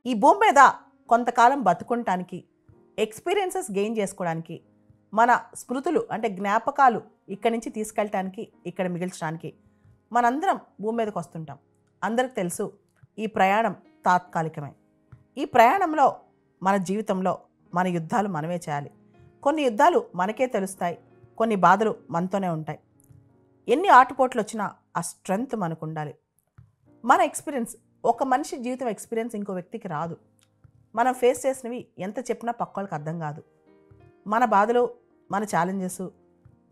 ఈ భూమి మీద కొంతకాలం బతుకుంటానికి, ఎక్స్పీరియన్సెస్ గెయిన్ చేసుకోవడానికి, మన స్మృతులు అంటే జ్ఞాపకాలు ఇక్కడి నుంచి తీసుకెళ్ళటానికి, ఇక్కడ మిగిల్చడానికి మనందరం భూమి మీదకి వస్తుంటాం. అందరికి తెలుసు ఈ ప్రయాణం తాత్కాలికమే. ఈ ప్రయాణంలో మన జీవితంలో మన యుద్ధాలు మనమే చేయాలి. కొన్ని యుద్ధాలు మనకే తెలుస్తాయి, కొన్ని బాధలు మనతోనే ఉంటాయి. ఎన్ని ఆటుపోట్లు వచ్చినా ఆ స్ట్రెంగ్త్ మనకు ఉండాలి. మన ఎక్స్పీరియన్స్, ఒక మనిషి జీవితం ఎక్స్పీరియన్స్ ఇంకో వ్యక్తికి రాదు. మనం ఫేస్ చేసినవి ఎంత చెప్పినా పక్క వాళ్ళకి అర్థం కాదు. మన బాధలు, మన ఛాలెంజెస్,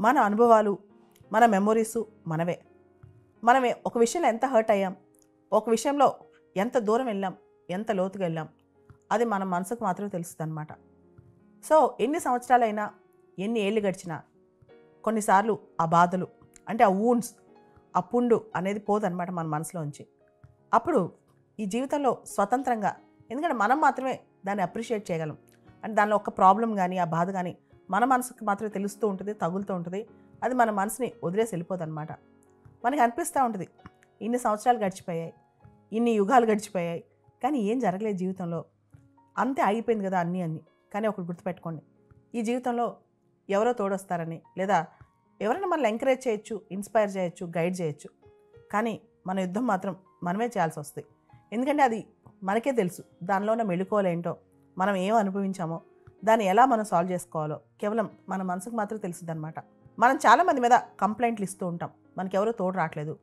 మన అనుభవాలు, మన మెమొరీసు మనమే. మనమే ఒక విషయంలో ఎంత హర్ట్ అయ్యాం, ఒక విషయంలో ఎంత దూరం వెళ్ళాం, ఎంత లోతుగా వెళ్ళాం, అది మన మనసుకు మాత్రమే తెలుస్తుంది అన్నమాట. సో ఎన్ని సంవత్సరాలైనా, ఎన్ని ఏళ్ళు గడిచినా కొన్నిసార్లు ఆ బాధలు అంటే ఆ వూండ్స్, ఆ పుండు అనేది పోదన్నమాట మన మనసులోంచి. అప్పుడు ఈ జీవితంలో స్వతంత్రంగా, ఎందుకంటే మనం మాత్రమే దాన్ని అప్రిషియేట్ చేయగలం. అంటే దానిలో ఒక ప్రాబ్లం కానీ, ఆ బాధ కానీ మన మనసుకు మాత్రమే తెలుస్తూ ఉంటుంది, తగులుతూ ఉంటుంది. అది మన మనసుని వదిలేసి వెళ్ళిపోదన్నమాట. మనకి అనిపిస్తూ ఉంటుంది, ఇన్ని సంవత్సరాలు గడిచిపోయాయి, ఇన్ని యుగాలు గడిచిపోయాయి, కానీ ఏం జరగలేదు జీవితంలో, అంతే ఆగిపోయింది కదా అన్నీ. కానీ ఒకటి గుర్తుపెట్టుకోండి, ఈ జీవితంలో ఎవరో తోడొస్తారని, లేదా ఎవరైనా మనల్ని ఎంకరేజ్ చేయొచ్చు, ఇన్స్పైర్ చేయొచ్చు, గైడ్ చేయొచ్చు, కానీ మన యుద్ధం మాత్రం మనమే చేయాల్సి వస్తుంది. ఎందుకంటే అది మనకే తెలుసు, దానిలో ఉన్న మెళుకువలేంటో, మనం ఏం అనుభవించామో, దాన్ని ఎలా మనం సాల్వ్ చేసుకోవాలో కేవలం మన మనసుకు మాత్రం తెలుస్తుంది అనమాట. మనం చాలామంది మీద కంప్లైంట్లు ఇస్తూ ఉంటాం, మనకెవరు తోడు రావట్లేదు,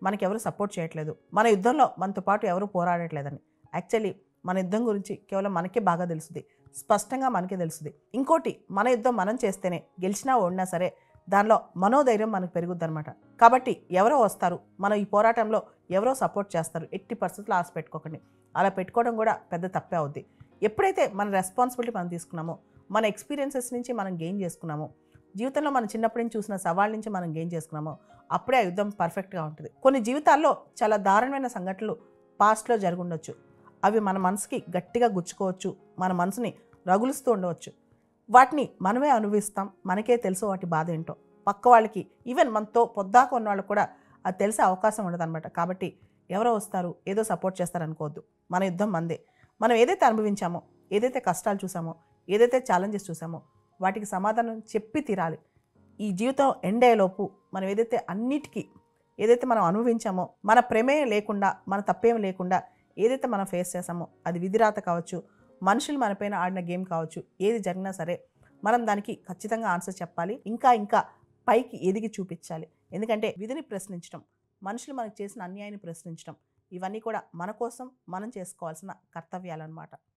మనకెవరు సపోర్ట్ చేయట్లేదు, మన యుద్ధంలో మనతో పాటు ఎవరు పోరాడట్లేదని. యాక్చువల్లీ మన యుద్ధం గురించి కేవలం మనకే బాగా తెలుస్తుంది, స్పష్టంగా మనకే తెలుస్తుంది. ఇంకోటి, మన యుద్ధం మనం చేస్తేనే గెలిచినా ఓడినా సరే దానిలో మనోధైర్యం మనకు పెరుగుద్ది అనమాట. కాబట్టి ఎవరో వస్తారు, మనం ఈ పోరాటంలో ఎవరో సపోర్ట్ చేస్తారు, ఎట్టి పరిస్థితుల్లో ఆశ పెట్టుకోకండి. అలా పెట్టుకోవడం కూడా పెద్ద తప్పే అవుద్ది. ఎప్పుడైతే మన రెస్పాన్సిబిలిటీ మనం తీసుకున్నామో, మన ఎక్స్పీరియన్సెస్ నుంచి మనం గెయిన్ చేసుకున్నామో, జీవితంలో మనం చిన్నప్పటి నుంచి చూసిన సవాళ్ళ నుంచి మనం గెయిన్ చేసుకున్నామో, అప్పుడే ఆ యుద్ధం పర్ఫెక్ట్గా ఉంటుంది. కొన్ని జీవితాల్లో చాలా దారుణమైన సంఘటనలు పాస్ట్లో జరుగుండొచ్చు, అవి మన మనసుకి గట్టిగా గుచ్చుకోవచ్చు, మన మనసుని రగులుస్తూ ఉండవచ్చు. వాటిని మనమే అనుభవిస్తాం, మనకే తెలుసు వాటి బాధ ఏంటో. పక్క వాళ్ళకి, ఈవెన్ మనతో పొద్దాక ఉన్న వాళ్ళకి కూడా అది తెలిసే అవకాశం ఉండదు అనమాట. కాబట్టి ఎవరో వస్తారు, ఏదో సపోర్ట్ చేస్తారనుకోవద్దు. మన యుద్ధం మందే. మనం ఏదైతే అనుభవించామో, ఏదైతే కష్టాలు చూసామో, ఏదైతే ఛాలెంజెస్ చూసామో, వాటికి సమాధానం చెప్పి తీరాలి. ఈ జీవితం ఎండ్ అయ్యేలోపు మనం ఏదైతే అన్నిటికీ, ఏదైతే మనం అనుభవించామో, మన ప్రమేయం లేకుండా, మన తప్పేం లేకుండా ఏదైతే మనం ఫేస్ చేసామో, అది విధిరాత కావచ్చు, మనుషులు మనపైన ఆడిన గేమ్ కావచ్చు, ఏది జరిగినా సరే మనం దానికి ఖచ్చితంగా ఆన్సర్ చెప్పాలి. ఇంకా పైకి ఎదిగి చూపించాలి. ఎందుకంటే విధిని ప్రశ్నించడం, మనుషులు మనకు చేసిన అన్యాయాన్ని ప్రశ్నించడం, ఇవన్నీ కూడా మన కోసం మనం చేసుకోవాల్సిన కర్తవ్యాలన్నమాట.